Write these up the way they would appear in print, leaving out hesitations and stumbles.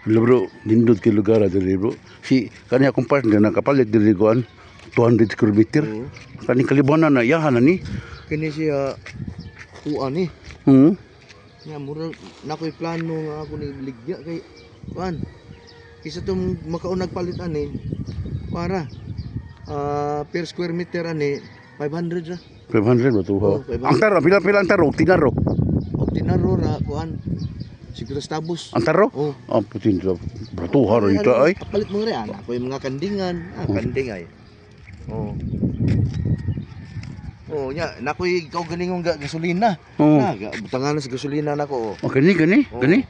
Hello bro, nindot kay lugar diri bro. Si kani akong partner nakapalit diri kuan 200 square meter. Oo. Kani kalibunan na iyahan na ni. Kini siya kuan ni. Hmm. Nga mura nakoy plano nga ako ni ligya kay kuan. Isa tong makaon nagpalit ani para per square meter ani 500 ra. 500 ba to? Oo, 500. Ang taro, pila ang taro, tinaro. Og dinaro ra kuan. Siguro tabos. Ang taro? Oh. Ang putin sa bratuha ra ito ay. Kapalit mo rin ako yung mga kandingan. Kanding ay. Oh. Oh, nya nakoy ikaw galingong gasolina. Oo. Na, butangan sa gasolina nako. Oh, kani. Oo. Kani.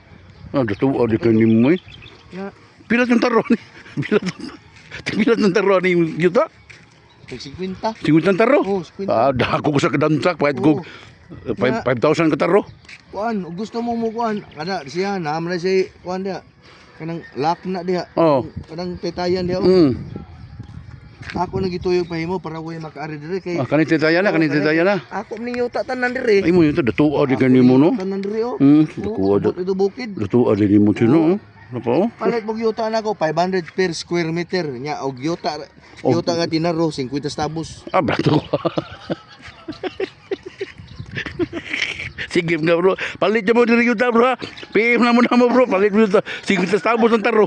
Ah, datuwa di kani mo eh. Ya, Pila tong taro ni? Pila tong taro ni yuta? tag 50. 50 taro? Oh, 50. Ah, dako ko sa kadamsak, pahit ko 5,000 ka taro. Kuan, ug gusto mo kuan, kada siya naman na siya kuan dia. Kanang lock na dia. Oh. Kanang tetayan dia. Ako nagituyo pa himo para way makaari diri kay. Ah, kanit taya na. Ako ning yuta tanan diri. Ay mo yuta datuwa di kani mo no. Tanan diri oh. Datuwa Ito bukid. datuwa di mo sino. Ano pa oh? Palit mo yuta na ko 500 per square meter nya og yuta nga tinaro 50 tabos. Ah, bato. Sige nga bro, palit mo diri yuta bro ha. PM na mo bro, palit mo yuta. 50 tabos ang taro.